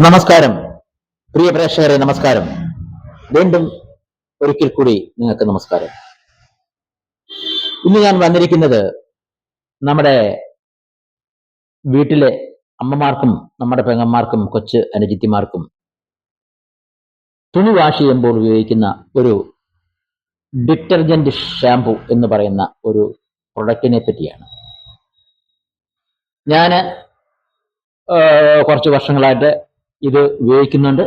നമസ്കാരം പ്രിയ പ്രേക്ഷകരെ, നമസ്കാരം. വീണ്ടും ഒരിക്കൽ കൂടി നിങ്ങൾക്ക് നമസ്കാരം. ഇന്ന് ഞാൻ വന്നിരിക്കുന്നത് നമ്മുടെ വീട്ടിലെ അമ്മമാർക്കും നമ്മുടെ പെങ്ങന്മാർക്കും കൊച്ചു അനുജിത്തിമാർക്കും തുണി വാഷ് ചെയ്യുമ്പോൾ ഉപയോഗിക്കുന്ന ഒരു ഡിറ്റർജന്റ് ഷാംപൂ എന്ന് പറയുന്ന ഒരു പ്രൊഡക്റ്റിനെ പറ്റിയാണ്. ഞാൻ കുറച്ച് വർഷങ്ങളായിട്ട് ഇത് ഉപയോഗിക്കുന്നുണ്ട്.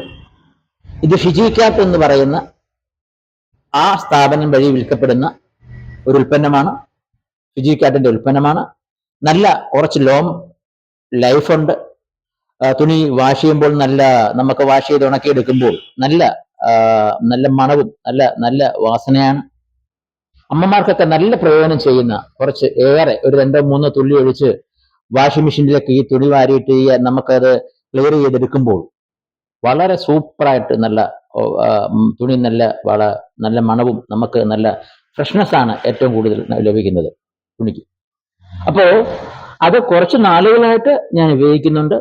ഇത് ഫിജിക്കാറ്റ് എന്ന് പറയുന്ന ആ സ്ഥാപനം വഴി വിൽക്കപ്പെടുന്ന ഒരു ഉൽപ്പന്നമാണ്. ഫിജിക്കാറ്റിന്റെ ഉൽപ്പന്നമാണ്. നല്ല കുറച്ച് ലോങ് ലൈഫുണ്ട്. തുണി വാഷ് ചെയ്യുമ്പോൾ നമുക്ക് വാഷ് ചെയ്ത് ഉണക്കിയെടുക്കുമ്പോൾ നല്ല നല്ല മണവും നല്ല നല്ല വാസനയാണ്. അമ്മമാർക്കൊക്കെ നല്ല പ്രയോജനം ചെയ്യുന്ന കുറച്ച് ഏറെ ഒരു 2-3 തുള്ളി ഒഴിച്ച് വാഷിംഗ് മെഷീനിലേക്ക് ഈ തുണി വാരിയിട്ട് നമുക്കത് ക്ലിയർ ചെയ്തെടുക്കുമ്പോൾ വളരെ സൂപ്പറായിട്ട് നല്ല തുണി നല്ല മണവും നമുക്ക് നല്ല ഫ്രഷ്നെസ് ആണ് ഏറ്റവും കൂടുതൽ ലഭിക്കുന്നത് തുണിക്ക്. അപ്പോൾ അത് കുറച്ച് നാളുകളായിട്ട് ഞാൻ ഉപയോഗിക്കുന്നുണ്ട്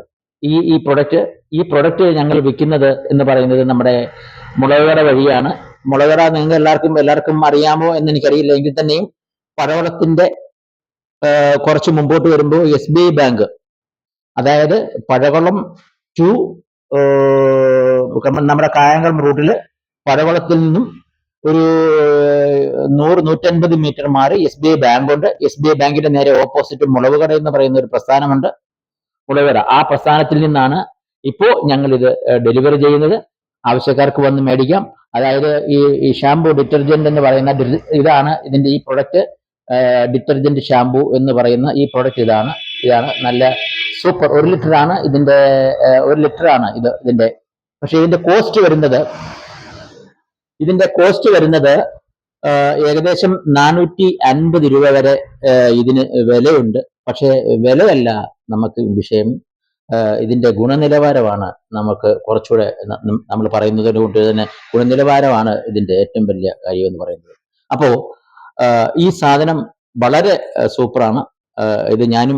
ഈ പ്രൊഡക്റ്റ് ഞങ്ങൾ വിൽക്കുന്നത് എന്ന് പറയുന്നത് നമ്മുടെ മുളകട വഴിയാണ്. മുളകട നിങ്ങൾ എല്ലാവർക്കും അറിയാമോ എന്ന് എനിക്കറിയില്ല. എങ്കിൽ തന്നെയും പഴവളത്തിന്റെ കുറച്ച് മുമ്പോട്ട് വരുമ്പോൾ SBI ബാങ്ക്, അതായത് പഴവളം ടു നമ്മുടെ കായംകുളം റൂട്ടില് പഴവളത്തിൽ നിന്നും ഒരു 100-150 മീറ്റർ മാറി SBI ബാങ്ക് ഉണ്ട്. SBI ബാങ്കിന്റെ നേരെ ഓപ്പോസിറ്റ് മുളവുകട എന്ന് പറയുന്ന ഒരു പ്രസ്ഥാനമുണ്ട്. മുളവുകട, ആ പ്രസ്ഥാനത്തിൽ നിന്നാണ് ഇപ്പോ ഞങ്ങൾ ഇത് ഡെലിവറി ചെയ്യുന്നത്. ആവശ്യക്കാർക്ക് വന്ന് മേടിക്കാം. അതായത് ഈ ഷാംപൂ ഡിറ്റർജന്റ് എന്ന് പറയുന്ന ഇതാണ് ഇതിന്റെ ഈ പ്രൊഡക്റ്റ്. ഡിറ്റർജന്റ് ഷാംപൂ എന്ന് പറയുന്ന ഈ പ്രൊഡക്റ്റ് ഇതാണ് നല്ല സൂപ്പർ. 1 ലിറ്റർ ആണ് ഇതിന്റെ 1 ലിറ്റർ ആണ് ഇതിന്റെ. പക്ഷെ ഇതിന്റെ കോസ്റ്റ് വരുന്നത് ഏകദേശം 450 രൂപ വരെ ഇതിന് വിലയുണ്ട്. പക്ഷെ വിലയല്ല നമുക്ക് വിഷയം, ഇതിന്റെ ഗുണനിലവാരമാണ് നമുക്ക് കുറച്ചുകൂടെ നമ്മൾ പറയുന്നത് കൊണ്ട് തന്നെ ഗുണനിലവാരമാണ് ഇതിന്റെ ഏറ്റവും വലിയ കാര്യം എന്ന് പറയുന്നത്. അപ്പോ ഈ സാധനം വളരെ സൂപ്പറാണ്. ഇത് ഞാനും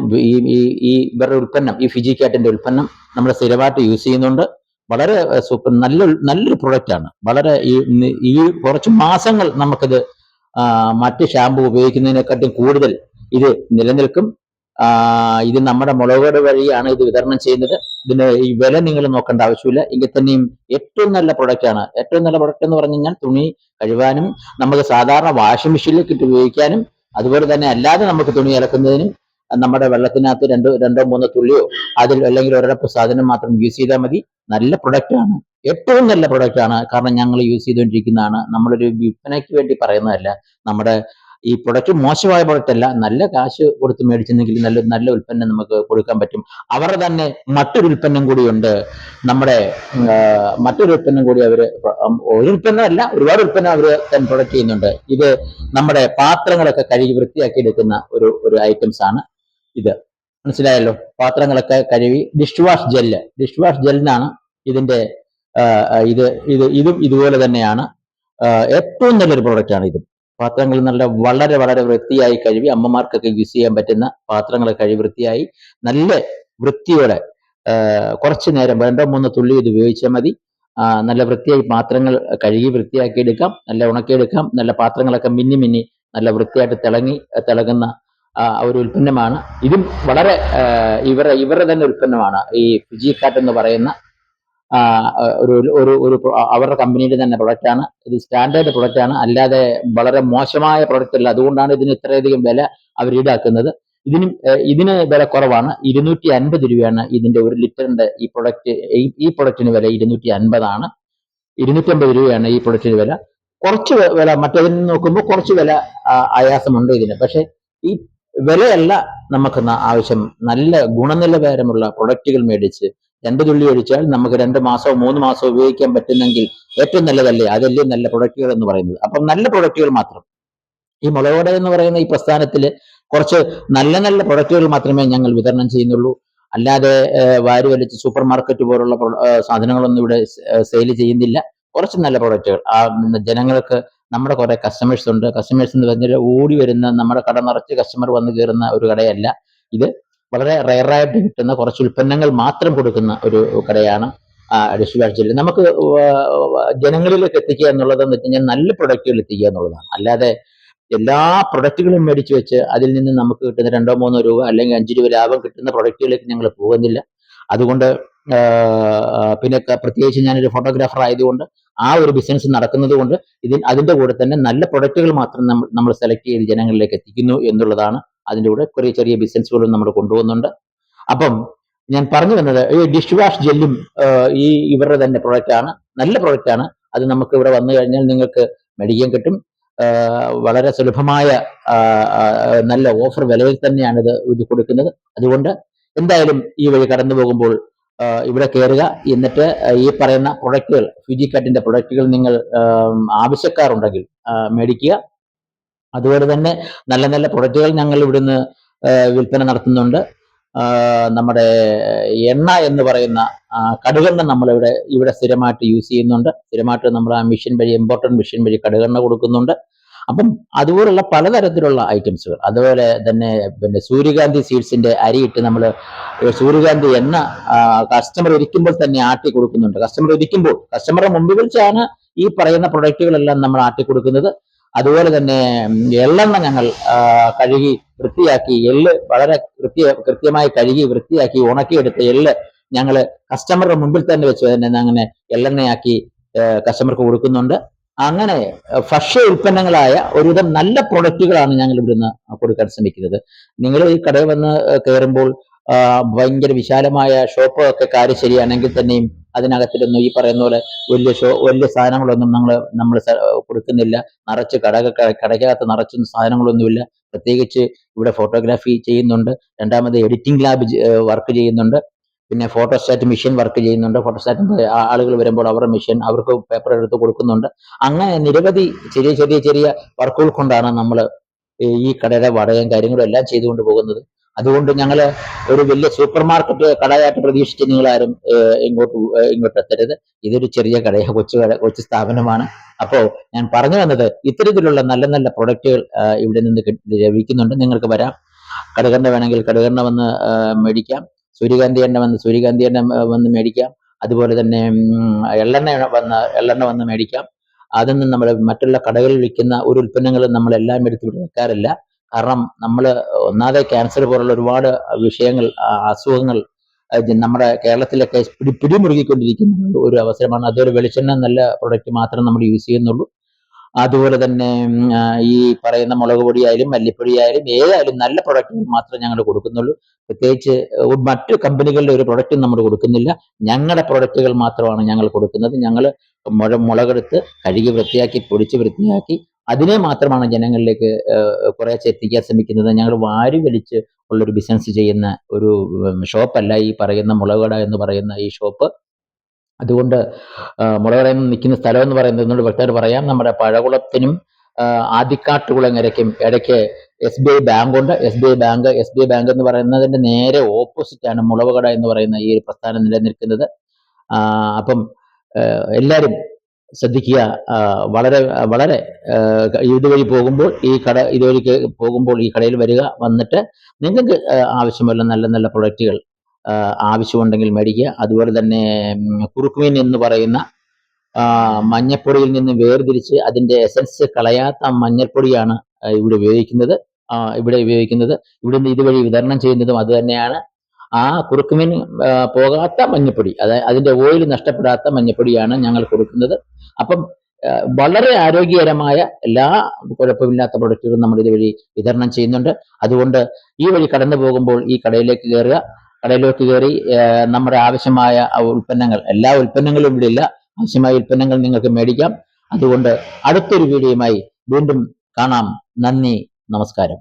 ഇവരുടെ ഉൽപ്പന്നം, ഈ ഫിജിക്കാറ്റിന്റെ ഉൽപ്പന്നം നമ്മൾ സ്ഥിരമായിട്ട് യൂസ് ചെയ്യുന്നുണ്ട്. വളരെ സൂപ്പർ, നല്ലൊരു പ്രൊഡക്റ്റ് ആണ്. വളരെ ഈ കുറച്ച് മാസങ്ങൾ നമുക്കിത് മറ്റ് ഷാമ്പു ഉപയോഗിക്കുന്നതിനെക്കാട്ടും കൂടുതൽ ഇത് നിലനിൽക്കും. ഇത് നമ്മുടെ മുളകുകട വഴിയാണ് ഇത് വിതരണം ചെയ്യുന്നത്. ഇതിന് ഈ വില നിങ്ങൾ നോക്കേണ്ട ആവശ്യമില്ല. എങ്കിൽ തന്നെയും ഏറ്റവും നല്ല പ്രൊഡക്റ്റ് ആണ്. ഏറ്റവും നല്ല പ്രൊഡക്റ്റ് എന്ന് പറഞ്ഞു കഴിഞ്ഞാൽ തുണി കഴുകാനും നമുക്ക് സാധാരണ വാഷിംഗ് മെഷീനിലേക്ക് ഇട്ട് ഉപയോഗിക്കാനും അതുപോലെ തന്നെ അല്ലാതെ നമുക്ക് തുണി അലക്കുന്നതിനും നമ്മുടെ വെള്ളത്തിനകത്ത് 2-3 തുള്ളിയോ അതിൽ അല്ലെങ്കിൽ ഒരടപ്പ് സാധനം മാത്രം യൂസ് ചെയ്താൽ മതി. നല്ല പ്രൊഡക്റ്റ് ആണ്, ഏറ്റവും നല്ല പ്രൊഡക്റ്റ് ആണ്. കാരണം ഞങ്ങൾ യൂസ് ചെയ്തുകൊണ്ടിരിക്കുന്നതാണ്. നമ്മളൊരു വിൽപ്പനയ്ക്ക് വേണ്ടി പറയുന്നതല്ല. നമ്മുടെ ഈ പ്രൊഡക്റ്റ് മോശമായ പ്രൊഡക്റ്റ് അല്ല. നല്ല കാശ് കൊടുത്ത് മേടിച്ചെങ്കിൽ നല്ല ഉൽപ്പന്നം നമുക്ക് കൊടുക്കാൻ പറ്റും. അവരുടെ തന്നെ മറ്റൊരു ഉൽപ്പന്നം കൂടിയുണ്ട്. മറ്റൊരു ഉൽപ്പന്നം കൂടി ഒരു ഉൽപ്പന്നമല്ല, ഒരുപാട് ഉൽപ്പന്നം അവർ തന്നെ പ്രൊഡക്റ്റ് ചെയ്യുന്നുണ്ട്. ഇത് നമ്മുടെ പാത്രങ്ങളൊക്കെ കഴുകി വൃത്തിയാക്കി എടുക്കുന്ന ഒരു ഐറ്റംസ് ആണ് ഇത്. മനസ്സിലായല്ലോ? പാത്രങ്ങളൊക്കെ കഴുകി ഡിഷ് വാഷ് ജെല്ലിനാണ് ഇതിന്റെ ഇതും ഇതുപോലെ തന്നെയാണ്. ഏറ്റവും നല്ലൊരു പ്രൊഡക്റ്റ് ആണ് ഇത്. പാത്രങ്ങൾ വളരെ വളരെ വൃത്തിയായി കഴുകി അമ്മമാർക്കൊക്കെ യൂസ് ചെയ്യാൻ പറ്റുന്ന പാത്രങ്ങൾ കഴുകി വൃത്തിയായി നല്ല വൃത്തിയോടെ കുറച്ചു നേരം 2-3 തുള്ളി ഇത് ഉപയോഗിച്ചാൽ മതി. നല്ല വൃത്തിയായി പാത്രങ്ങൾ കഴുകി വൃത്തിയാക്കി എടുക്കാം, നല്ല ഉണക്കിയെടുക്കാം. നല്ല പാത്രങ്ങളൊക്കെ മിന്നി നല്ല വൃത്തിയായിട്ട് തിളങ്ങുന്ന ഒരു ഉൽപ്പന്നമാണ്. ഇതും വളരെ ഇവരുടെ തന്നെ ഉൽപ്പന്നമാണ്. ഈ ഫിജിക്കാറ്റ് എന്ന് പറയുന്ന അവരുടെ കമ്പനിയുടെ തന്നെ പ്രൊഡക്റ്റ് ആണ്. ഇത് സ്റ്റാൻഡേർഡ് പ്രൊഡക്റ്റ് ആണ്, അല്ലാതെ വളരെ മോശമായ പ്രൊഡക്റ്റ് അല്ല. അതുകൊണ്ടാണ് ഇതിന് ഇത്രയധികം വില അവർ ഈടാക്കുന്നത്. ഇതിന് വില കുറവാണ്. 250 രൂപയാണ് ഇതിന്റെ 1 ലിറ്ററിന്റെ ഈ പ്രൊഡക്റ്റിന് വില 250 ആണ്. 250 രൂപയാണ് ഈ പ്രൊഡക്റ്റിന് വില. കുറച്ച് വില മറ്റേതിൽ നിന്ന് നോക്കുമ്പോൾ കുറച്ച് വില ആയാസമുണ്ട് ഇതിന്. പക്ഷെ ഈ വിലയല്ല നമുക്ക് ആവശ്യം. നല്ല ഗുണനിലവാരമുള്ള പ്രൊഡക്റ്റുകൾ മേടിച്ച് 2 തുള്ളി ഒഴിച്ചാൽ നമുക്ക് 2 മാസമോ 3 മാസമോ ഉപയോഗിക്കാൻ പറ്റുന്നെങ്കിൽ ഏറ്റവും നല്ലതല്ലേ? അതല്ലേ നല്ല പ്രൊഡക്റ്റുകൾ എന്ന് പറയുന്നത്. അപ്പം നല്ല പ്രൊഡക്റ്റുകൾ മാത്രം, ഈ മുളകുകട എന്ന് പറയുന്ന ഈ പ്രസ്ഥാനത്തിൽ കുറച്ച് നല്ല നല്ല പ്രൊഡക്റ്റുകൾ മാത്രമേ ഞങ്ങൾ വിതരണം ചെയ്യുന്നുള്ളൂ. അല്ലാതെ വാരി വലിച്ച് സൂപ്പർ മാർക്കറ്റ് പോലുള്ള സാധനങ്ങളൊന്നും ഇവിടെ സെയിൽ ചെയ്യുന്നില്ല. കുറച്ച് നല്ല പ്രൊഡക്റ്റുകൾ ജനങ്ങൾക്ക്. നമ്മുടെ കുറെ കസ്റ്റമേഴ്സ് ഉണ്ട്. കസ്റ്റമേഴ്സ് എന്ന് പറഞ്ഞാൽ ഓടി വരുന്ന, നമ്മുടെ കട നിറച്ച് കസ്റ്റമർ വന്ന് കയറുന്ന ഒരു കടയല്ല ഇത്. വളരെ റെയറായിട്ട് കിട്ടുന്ന കുറച്ച് ഉൽപ്പന്നങ്ങൾ മാത്രം കൊടുക്കുന്ന ഒരു കടയാണ്. ഡിഷ് വാഷ് ജെല്ല് നമുക്ക് ജനങ്ങളിലേക്ക് എത്തിക്കുക എന്നുള്ളതെന്ന് വെച്ച് കഴിഞ്ഞാൽ നല്ല പ്രൊഡക്റ്റുകൾ എത്തിക്കുക എന്നുള്ളതാണ്. അല്ലാതെ എല്ലാ പ്രൊഡക്റ്റുകളും മേടിച്ചു വെച്ച് അതിൽ നിന്ന് നമുക്ക് കിട്ടുന്ന 2-3 രൂപ അല്ലെങ്കിൽ 5 രൂപ ലാഭം കിട്ടുന്ന പ്രൊഡക്റ്റുകളിലേക്ക് ഞങ്ങൾ പോകുന്നില്ല. അതുകൊണ്ട് പിന്നെ പ്രത്യേകിച്ച് ഞാനൊരു ഫോട്ടോഗ്രാഫർ ആയതുകൊണ്ട് ആ ഒരു ബിസിനസ് നടക്കുന്നത് കൊണ്ട് അതിന്റെ കൂടെ തന്നെ നല്ല പ്രൊഡക്റ്റുകൾ മാത്രം നമ്മൾ സെലക്ട് ചെയ്ത് ജനങ്ങളിലേക്ക് എത്തിക്കുന്നു എന്നുള്ളതാണ്. അതിന്റെ കൂടെ ചെറിയ ചെറിയ ബിസിനസ്സുകളും നമ്മൾ കൊണ്ടുപോകുന്നുണ്ട്. അപ്പം ഞാൻ പറഞ്ഞു വന്നത് ഈ ഡിഷ് വാഷ് ജെല്ലും ഇവരുടെ തന്നെ പ്രൊഡക്റ്റ് ആണ്, നല്ല പ്രൊഡക്റ്റ് ആണ്. അത് നമുക്ക് ഇവിടെ വന്നു കഴിഞ്ഞാൽ നിങ്ങൾക്ക് മേടിക്കാൻ കിട്ടും. വളരെ സുലഭമായ നല്ല ഓഫർ വിലയിൽ തന്നെയാണ് ഇത് കൊടുക്കുന്നത്. അതുകൊണ്ട് എന്തായാലും ഈ വഴി കടന്നു പോകുമ്പോൾ ഇവിടെ കയറുക. എന്നിട്ട് ഈ പറയുന്ന പ്രൊഡക്റ്റുകൾ, ഫ്യൂജിക്കാറ്റിന്റെ പ്രൊഡക്റ്റുകൾ നിങ്ങൾ ആവശ്യക്കാരുണ്ടെങ്കിൽ മേടിക്കുക. അതുപോലെ തന്നെ നല്ല നല്ല പ്രൊഡക്റ്റുകൾ ഞങ്ങൾ ഇവിടുന്ന് വിൽപ്പന നടത്തുന്നുണ്ട്. നമ്മുടെ എണ്ണ എന്ന് പറയുന്ന കടുകെണ്ണ ഇവിടെ സ്ഥിരമായിട്ട് യൂസ് ചെയ്യുന്നുണ്ട്. സ്ഥിരമായിട്ട് നമ്മൾ ആ മെഷീൻ വഴി, ഇമ്പോർട്ടന്റ് മെഷീൻ വഴി കടുകെണ്ണ കൊടുക്കുന്നുണ്ട്. അപ്പം അതുപോലുള്ള പലതരത്തിലുള്ള ഐറ്റംസുകൾ. അതുപോലെ തന്നെ പിന്നെ സൂര്യകാന്തി സീഡ്സിന്റെ അരിയിട്ട് നമ്മൾ സൂര്യകാന്തി എണ്ണ കസ്റ്റമർ ഇരിക്കുമ്പോൾ തന്നെ ആട്ടി കൊടുക്കുന്നുണ്ട്. കസ്റ്റമറുടെ മുമ്പിൽ വെച്ചാണ് ഈ പറയുന്ന പ്രൊഡക്റ്റുകളെല്ലാം നമ്മൾ ആട്ടി കൊടുക്കുന്നത്. അതുപോലെ തന്നെ എള്ളെണ്ണ ഞങ്ങൾ കഴുകി വൃത്തിയാക്കി, എള്ള് വളരെ കൃത്യമായി കഴുകി വൃത്തിയാക്കി ഉണക്കിയെടുത്ത എള്ള് ഞങ്ങൾ കസ്റ്റമറുടെ മുമ്പിൽ തന്നെ വെച്ച് തന്നെ അങ്ങനെ എള്ളെണ്ണയാക്കി കസ്റ്റമർക്ക് കൊടുക്കുന്നുണ്ട്. അങ്ങനെ ഭക്ഷ്യ ഉൽപ്പന്നങ്ങളായ ഒരുവിധം നല്ല പ്രൊഡക്റ്റുകളാണ് ഞങ്ങൾ ഇവിടുന്ന് കൊടുക്കാൻ ശ്രമിക്കുന്നത്. നിങ്ങൾ ഈ കടയിൽ വന്ന് കയറുമ്പോൾ ഭയങ്കര വിശാലമായ ഷോപ്പ് ഒക്കെ കാര്യം ശരിയാണെങ്കിൽ തന്നെയും അതിനകത്തിലൊന്നും ഈ പറയുന്ന പോലെ വലിയ സാധനങ്ങളൊന്നും നമ്മൾ കൊടുക്കുന്നില്ല. നിറച്ച് കടയ്ക്കകത്ത് നിറച്ചൊന്നും സാധനങ്ങളൊന്നുമില്ല. പ്രത്യേകിച്ച് ഇവിടെ ഫോട്ടോഗ്രാഫി ചെയ്യുന്നുണ്ട്, രണ്ടാമത് എഡിറ്റിംഗ് ലാബ് വർക്ക് ചെയ്യുന്നുണ്ട്, പിന്നെ ഫോട്ടോസ്റ്റാറ്റ് മെഷീൻ വർക്ക് ചെയ്യുന്നുണ്ട്. ഫോട്ടോസ്റ്റാറ്റിന്റെ ആളുകൾ വരുമ്പോൾ അവരുടെ മെഷീൻ അവർക്ക് പേപ്പർ എടുത്ത് കൊടുക്കുന്നുണ്ട്. അങ്ങനെ നിരവധി ചെറിയ വർക്കുകൾ കൊണ്ടാണ് നമ്മൾ ഈ കടയുടെ വാടകയും കാര്യങ്ങളും എല്ലാം ചെയ്തുകൊണ്ട് പോകുന്നത്. അതുകൊണ്ട് ഞങ്ങൾ ഒരു വലിയ സൂപ്പർ മാർക്കറ്റ് കടയായിട്ട് പ്രതീക്ഷിച്ച് നിങ്ങളാരും ഇങ്ങോട്ട് എത്തരുത്. ഇതൊരു ചെറിയ കടയാണ്, കൊച്ചു സ്ഥാപനമാണ്. അപ്പോൾ ഞാൻ പറഞ്ഞു വന്നത് ഇത്തരത്തിലുള്ള നല്ല നല്ല പ്രൊഡക്റ്റുകൾ ഇവിടെ നിന്ന് ലഭിക്കുന്നുണ്ട്. നിങ്ങൾക്ക് വരാം. കടുകെണ്ണ വേണമെങ്കിൽ കടുകെണ്ണ വന്ന് മേടിക്കാം. സൂര്യകാന്തി എണ്ണ വന്ന് മേടിക്കാം. അതുപോലെ തന്നെ എള്ളെണ്ണ വന്ന് മേടിക്കാം. അതൊന്നും നമ്മൾ മറ്റുള്ള കടകളിൽ വിൽക്കുന്ന ഒരു ഉൽപ്പന്നങ്ങളും നമ്മളെല്ലാം എടുത്ത് വെക്കാറില്ല. കാരണം നമ്മൾ ഒന്നാമതെ ക്യാൻസർ പോലുള്ള ഒരുപാട് വിഷയങ്ങൾ, അസുഖങ്ങൾ നമ്മുടെ കേരളത്തിലൊക്കെ പിടിമുറുകിക്കൊണ്ടിരിക്കുന്ന ഒരു അവസരമാണ്. അതുപോലെ വെളിച്ചെണ്ണ നല്ല പ്രൊഡക്റ്റ് മാത്രം നമ്മൾ യൂസ് ചെയ്യുന്നുള്ളൂ. അതുപോലെ തന്നെ ഈ പറയുന്ന മുളക് പൊടിയായാലും മല്ലിപ്പൊടിയായാലും ഏതായാലും നല്ല പ്രൊഡക്റ്റുകൾ മാത്രമേ ഞങ്ങൾ കൊടുക്കുന്നുള്ളൂ. പ്രത്യേകിച്ച് മറ്റു കമ്പനികളുടെ ഒരു പ്രൊഡക്റ്റും നമ്മൾ കൊടുക്കുന്നില്ല. ഞങ്ങളുടെ പ്രൊഡക്റ്റുകൾ മാത്രമാണ് ഞങ്ങൾ കൊടുക്കുന്നത്. ഞങ്ങൾ മുളകെടുത്ത് കഴുകി വൃത്തിയാക്കി പൊടിച്ച് വൃത്തിയാക്കി അതിനെ മാത്രമാണ് ജനങ്ങളിലേക്ക് കുറേശ്ശെ എത്തിക്കാൻ ശ്രമിക്കുന്നത്. ഞങ്ങൾ വാരി വലിച്ച് ഉള്ളൊരു ബിസിനസ് ചെയ്യുന്ന ഒരു ഷോപ്പല്ല ഈ പറയുന്ന മുളകട എന്ന് പറയുന്ന ഈ ഷോപ്പ്. അതുകൊണ്ട് മുളകടയിൽ നിൽക്കുന്ന സ്ഥലം എന്ന് പറയുന്നത് എന്നോട് വ്യക്തമായിട്ട് പറയാം. നമ്മുടെ പഴകുളത്തിനും ആദിക്കാട്ടുകുളങ്ങരയ്ക്കും ഇടയ്ക്ക് SBI ബാങ്ക് ഉണ്ട്. SBI ബാങ്ക് എന്ന് പറയുന്നതിന്റെ നേരെ ഓപ്പോസിറ്റ് ആണ് മുളകട എന്ന് പറയുന്ന ഈ ഒരു പ്രസ്ഥാനം നിലനിൽക്കുന്നത്. അപ്പം എല്ലാവരും ശ്രദ്ധിക്കുക. വളരെ വളരെ ഇതുവഴി പോകുമ്പോൾ ഈ കടയിൽ വരിക. വന്നിട്ട് നിങ്ങൾക്ക് ആവശ്യമുള്ള നല്ല നല്ല പ്രൊഡക്റ്റുകൾ ആവശ്യമുണ്ടെങ്കിൽ മേടിക്കുക. അതുപോലെ തന്നെ കുറുക്കുമീൻ എന്ന് പറയുന്ന മഞ്ഞപ്പൊടിയിൽ നിന്ന് വേർതിരിച്ച് അതിന്റെ എസൻസ് കളയാത്ത മഞ്ഞൾപ്പൊടിയാണ് ഇവിടെ ഉപയോഗിക്കുന്നത്. ഇവിടുന്ന് ഇതുവഴി വിതരണം ചെയ്യുന്നതും അത് തന്നെയാണ്. ആ കുറുക്കുമീൻ പോകാത്ത മഞ്ഞപ്പൊടി, അതായത് അതിന്റെ ഓയിൽ നഷ്ടപ്പെടാത്ത മഞ്ഞപ്പൊടിയാണ് ഞങ്ങൾ കൊടുക്കുന്നത്. അപ്പം വളരെ ആരോഗ്യകരമായ എല്ലാ കുഴപ്പമില്ലാത്ത പ്രൊഡക്റ്റുകളും നമ്മൾ ഇതുവഴി വിതരണം ചെയ്യുന്നുണ്ട്. അതുകൊണ്ട് ഈ വഴി കടന്നു പോകുമ്പോൾ ഈ കടയിലേക്ക് കയറി നമ്മുടെ ആവശ്യമായ ഉൽപ്പന്നങ്ങൾ, എല്ലാ ഉൽപ്പന്നങ്ങളും ഇവിടെ ഇല്ല, ആവശ്യമായ ഉൽപ്പന്നങ്ങൾ നിങ്ങൾക്ക് മേടിക്കാം. അതുകൊണ്ട് അടുത്തൊരു വീഡിയോയുമായി വീണ്ടും കാണാം. നന്ദി, നമസ്കാരം.